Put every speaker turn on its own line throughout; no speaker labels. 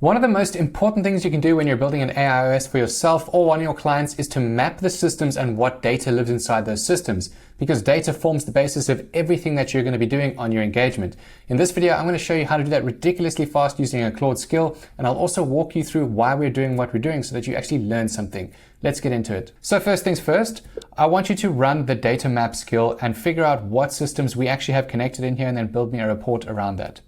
One of the most important things you can do when you're building an AIOS for yourself or one of your clients is to map the systems and what data lives inside those systems, because data forms the basis of everything that you're going to be doing on your engagement. In this video, I'm going to show you how to do that ridiculously fast using a Claude skill, and I'll also walk you through why we're doing what we're doing so that you actually learn something. Let's get into it. So first things first, I want you to run the data map skill and figure out what systems we actually have connected in here and then build me a report around that.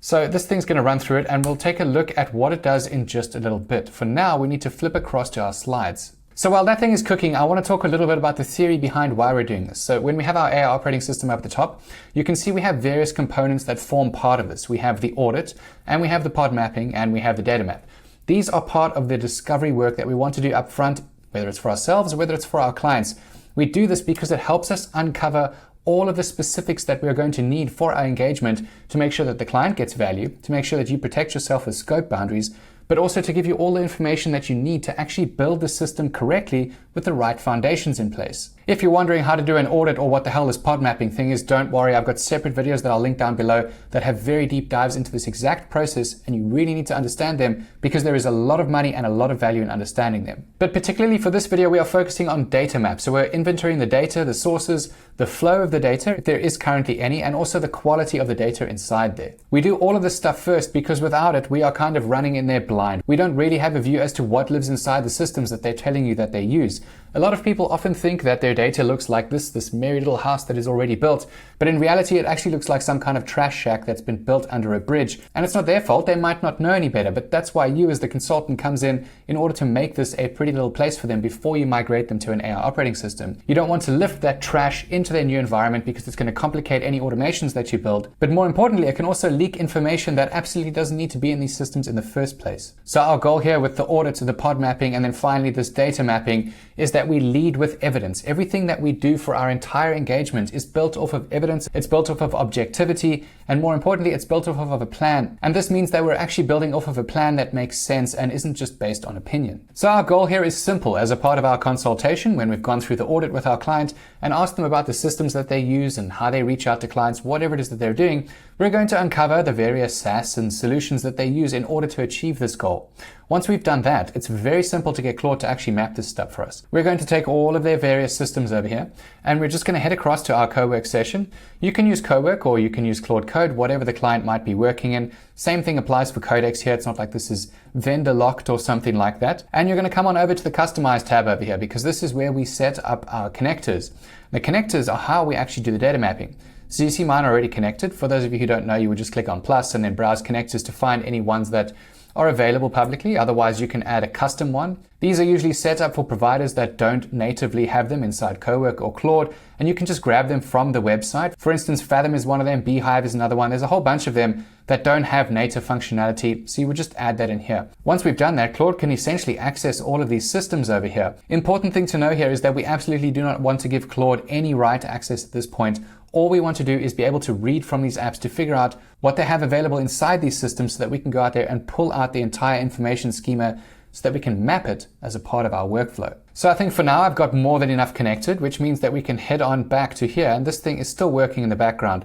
So this thing's going to run through it and we'll take a look at what it does in just a little bit. For now, we need to flip across to our slides. So while that thing is cooking, I want to talk a little bit about the theory behind why we're doing this. So when we have our AI operating system up at the top, you can see we have various components that form part of this. We have the audit, and we have the pod mapping, and we have the data map. These are part of the discovery work that we want to do up front, whether it's for ourselves or whether it's for our clients. We do this because it helps us uncover all of the specifics that we're going to need for our engagement to make sure that the client gets value, to make sure that you protect yourself with scope boundaries, but also to give you all the information that you need to actually build the system correctly with the right foundations in place. If you're wondering how to do an audit or what the hell this pod mapping thing is, don't worry, I've got separate videos that I'll link down below that have very deep dives into this exact process, and you really need to understand them because there is a lot of money and a lot of value in understanding them. But particularly for this video, we are focusing on data maps. So we're inventorying the data, the sources, the flow of the data, if there is currently any, and also the quality of the data inside there. We do all of this stuff first because without it, we are kind of running in there blind. We don't really have a view as to what lives inside the systems that they're telling you that they use. A lot of people often think that their data looks like this merry little house that is already built, but in reality it actually looks like some kind of trash shack that's been built under a bridge. And it's not their fault, they might not know any better, but that's why you as the consultant comes in order to make this a pretty little place for them before you migrate them to an AI operating system. You don't want to lift that trash into their new environment because it's going to complicate any automations that you build, but more importantly, it can also leak information that absolutely doesn't need to be in these systems in the first place. So our goal here with the audit, the pod mapping, and then finally this data mapping is that we lead with evidence. Everything that we do for our entire engagement is built off of evidence, it's built off of objectivity, and more importantly, it's built off of a plan. And this means that we're actually building off of a plan that makes sense and isn't just based on opinion. So our goal here is simple. As a part of our consultation, when we've gone through the audit with our client and asked them about the systems that they use and how they reach out to clients, whatever it is that they're doing, we're going to uncover the various SaaS and solutions that they use in order to achieve this goal. Once we've done that, it's very simple to get Claude to actually map this stuff for us. We're going to take all of their various systems over here, and we're just going to head across to our cowork session. You can use cowork or you can use Claude Code, whatever the client might be working in. Same thing applies for Codex here. It's not like this is vendor locked or something like that. And you're going to come on over to the Customize tab over here because this is where we set up our connectors. The connectors are how we actually do the data mapping. So you see mine already connected. For those of you who don't know, you would just click on plus and then browse connectors to find any ones that are available publicly. Otherwise, you can add a custom one. These are usually set up for providers that don't natively have them inside Cowork or Claude, and you can just grab them from the website. For instance, Fathom is one of them, Beehive is another one. There's a whole bunch of them that don't have native functionality, so you would just add that in here. Once we've done that, Claude can essentially access all of these systems over here. Important thing to know here is that we absolutely do not want to give Claude any right access at this point. All we want to do is be able to read from these apps to figure out what they have available inside these systems so that we can go out there and pull out the entire information schema so that we can map it as a part of our workflow. So I think for now I've got more than enough connected, which means that we can head on back to here, and this thing is still working in the background.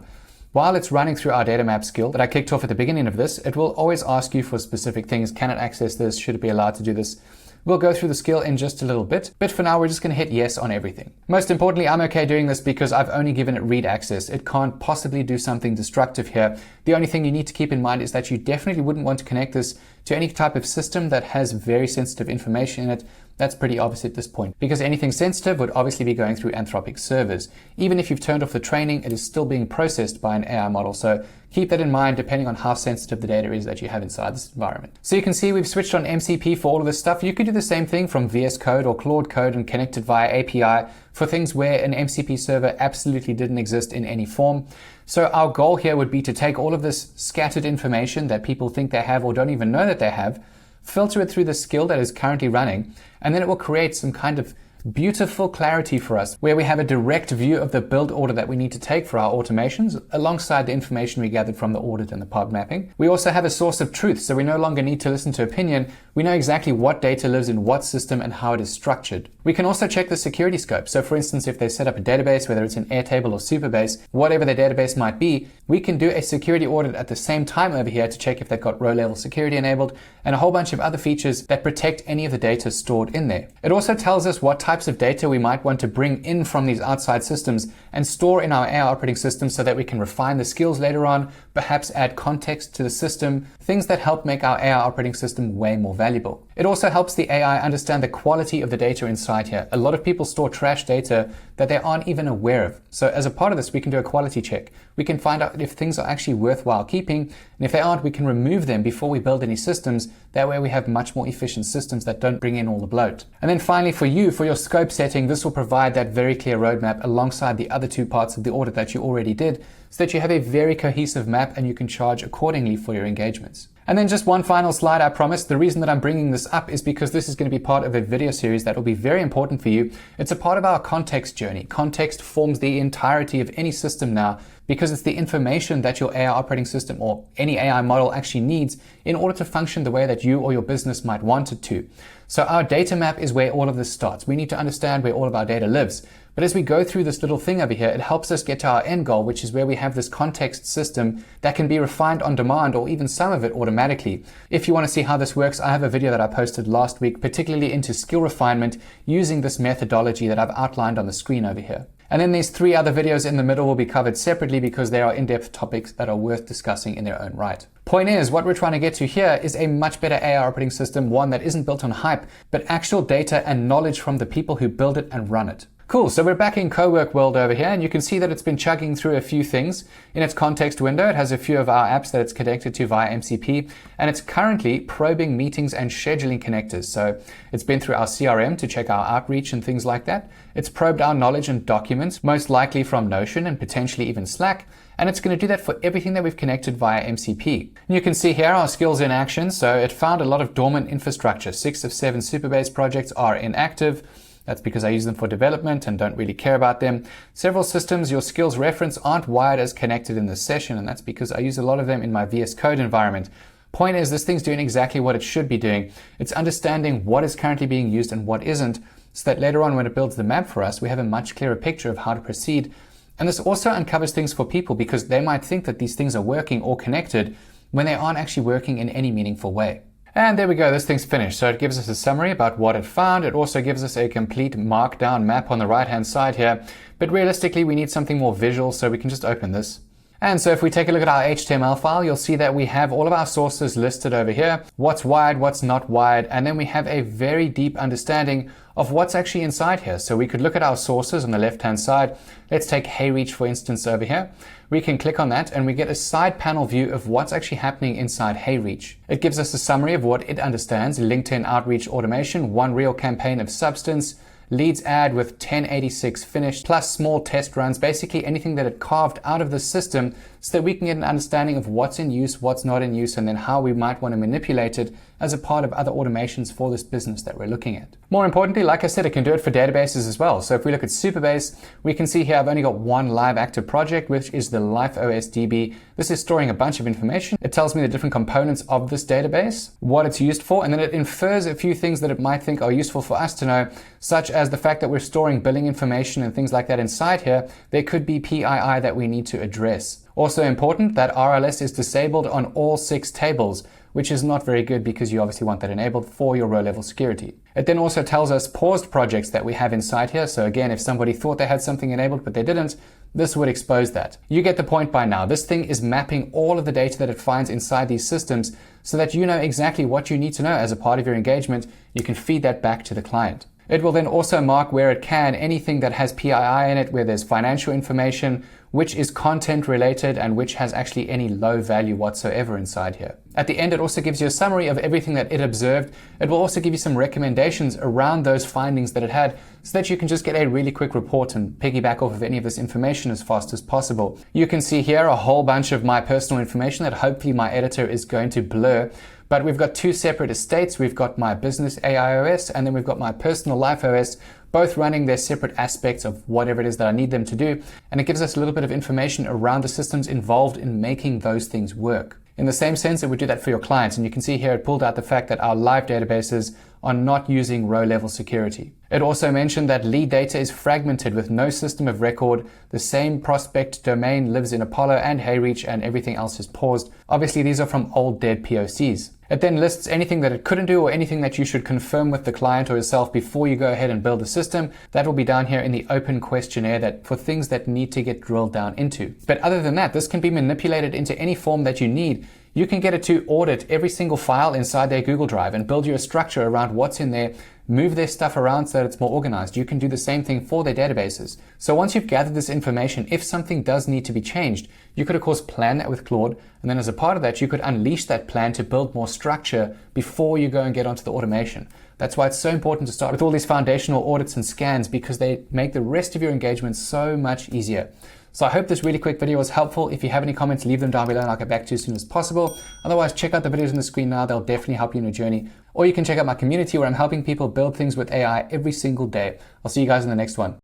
While it's running through our data map skill that I kicked off at the beginning of this, it will always ask you for specific things. Can it access this? Should it be allowed to do this? We'll go through the skill in just a little bit, but for now we're just going to hit yes on everything. Most importantly, I'm okay doing this because I've only given it read access. It can't possibly do something destructive here. The only thing you need to keep in mind is that you definitely wouldn't want to connect this to any type of system that has very sensitive information in it. That's pretty obvious at this point, because anything sensitive would obviously be going through Anthropic servers. Even if you've turned off the training, it is still being processed by an AI model. So keep that in mind depending on how sensitive the data is that you have inside this environment. So you can see we've switched on MCP for all of this stuff. You could do the same thing from VS Code or Claude Code and connect it via API for things where an MCP server absolutely didn't exist in any form. So our goal here would be to take all of this scattered information that people think they have or don't even know that they have, filter it through the skill that is currently running, and then it will create some kind of beautiful clarity for us, where we have a direct view of the build order that we need to take for our automations, alongside the information we gathered from the audit and the pod mapping. We also have a source of truth, so we no longer need to listen to opinion. We know exactly what data lives in what system and how it is structured. We can also check the security scope. So for instance, if they set up a database, whether it's an Airtable or Supabase, whatever their database might be, we can do a security audit at the same time over here to check if they've got row-level security enabled and a whole bunch of other features that protect any of the data stored in there. It also tells us what types of data we might want to bring in from these outside systems and store in our AI operating system so that we can refine the skills later on, perhaps add context to the system, things that help make our AI operating system way more valuable. It also helps the AI understand the quality of the data inside here. A lot of people store trash data that they aren't even aware of. So as a part of this, we can do a quality check. We can find out if things are actually worthwhile keeping, and if they aren't, we can remove them before we build any systems. That way we have much more efficient systems that don't bring in all the bloat. And then finally for your scope setting, this will provide that very clear roadmap alongside the other two parts of the audit that you already did, so that you have a very cohesive map and you can charge accordingly for your engagements. And then just one final slide, I promise. The reason that I'm bringing this up is because this is going to be part of a video series that will be very important for you. It's a part of our context journey. Context forms the entirety of any system now, because it's the information that your AI operating system or any AI model actually needs in order to function the way that you or your business might want it to. So our data map is where all of this starts. We need to understand where all of our data lives. But as we go through this little thing over here, it helps us get to our end goal, which is where we have this context system that can be refined on demand, or even some of it automatically. If you want to see how this works, I have a video that I posted last week, particularly into skill refinement using this methodology that I've outlined on the screen over here. And then these 3 other videos in the middle will be covered separately because they are in-depth topics that are worth discussing in their own right. Point is, what we're trying to get to here is a much better AI operating system, one that isn't built on hype, but actual data and knowledge from the people who build it and run it. Cool, so we're back in Cowork world over here, and you can see that it's been chugging through a few things. In its context window, it has a few of our apps that it's connected to via MCP, and it's currently probing meetings and scheduling connectors. So it's been through our CRM to check our outreach and things like that. It's probed our knowledge and documents, most likely from Notion and potentially even Slack, and it's going to do that for everything that we've connected via MCP. And you can see here our skills in action. So it found a lot of dormant infrastructure. 6 of 7 Supabase projects are inactive. That's because I use them for development and don't really care about them. Several systems your skills reference aren't wired as connected in this session, and that's because I use a lot of them in my VS Code environment. Point is, this thing's doing exactly what it should be doing. It's understanding what is currently being used and what isn't, so that later on when it builds the map for us, we have a much clearer picture of how to proceed. And this also uncovers things for people because they might think that these things are working or connected when they aren't actually working in any meaningful way. And there we go, this thing's finished. So it gives us a summary about what it found. It also gives us a complete markdown map on the right-hand side here. But realistically, we need something more visual, so we can just open this. And so if we take a look at our HTML file, you'll see that we have all of our sources listed over here, what's wired, what's not wired, and then we have a very deep understanding of what's actually inside here. So we could look at our sources on the left-hand side. Let's take HeyReach, for instance, over here. We can click on that and we get a side panel view of what's actually happening inside HeyReach. It gives us a summary of what it understands: LinkedIn outreach automation, 1 real campaign of substance, leads ad with 1086 finished, plus small test runs, basically anything that it carved out of the system so that we can get an understanding of what's in use, what's not in use, and then how we might want to manipulate it as a part of other automations for this business that we're looking at. More importantly, like I said, it can do it for databases as well. So if we look at Supabase, we can see here I've only got 1 live active project, which is the LifeOS DB. This is storing a bunch of information. It tells me the different components of this database, what it's used for, and then it infers a few things that it might think are useful for us to know, such as the fact that we're storing billing information and things like that inside here. There could be PII that we need to address. Also important that RLS is disabled on all 6 tables, which is not very good because you obviously want that enabled for your row-level security. It then also tells us paused projects that we have inside here. So again, if somebody thought they had something enabled but they didn't, this would expose that. You get the point by now. This thing is mapping all of the data that it finds inside these systems so that you know exactly what you need to know as a part of your engagement. You can feed that back to the client. It will then also mark where it can anything that has PII in it, where there's financial information, which is content related and which has actually any low value whatsoever inside here. At the end, it also gives you a summary of everything that it observed. It will also give you some recommendations around those findings that it had so that you can just get a really quick report and piggyback off of any of this information as fast as possible. You can see here a whole bunch of my personal information that hopefully my editor is going to blur. But we've got two separate estates. We've got my business AIOS, and then we've got my personal life OS, both running their separate aspects of whatever it is that I need them to do. And it gives us a little bit of information around the systems involved in making those things work. In the same sense, it would do that for your clients. And you can see here it pulled out the fact that our live databases are not using row-level security. It also mentioned that lead data is fragmented with no system of record. The same prospect domain lives in Apollo and Hayreach, and everything else is paused. Obviously, these are from old dead POCs. It then lists anything that it couldn't do or anything that you should confirm with the client or yourself before you go ahead and build the system. That will be down here in the open questionnaire that for things that need to get drilled down into. But other than that, this can be manipulated into any form that you need. You can get it to audit every single file inside their Google Drive and build you a structure around what's in there, move their stuff around so that it's more organized. You can do the same thing for their databases. So once you've gathered this information, if something does need to be changed, you could of course plan that with Claude, and then as a part of that, you could unleash that plan to build more structure before you go and get onto the automation. That's why it's so important to start with all these foundational audits and scans, because they make the rest of your engagement so much easier. So I hope this really quick video was helpful. If you have any comments, leave them down below and I'll get back to you as soon as possible. Otherwise, check out the videos on the screen now. They'll definitely help you in your journey. Or you can check out my community where I'm helping people build things with AI every single day. I'll see you guys in the next one.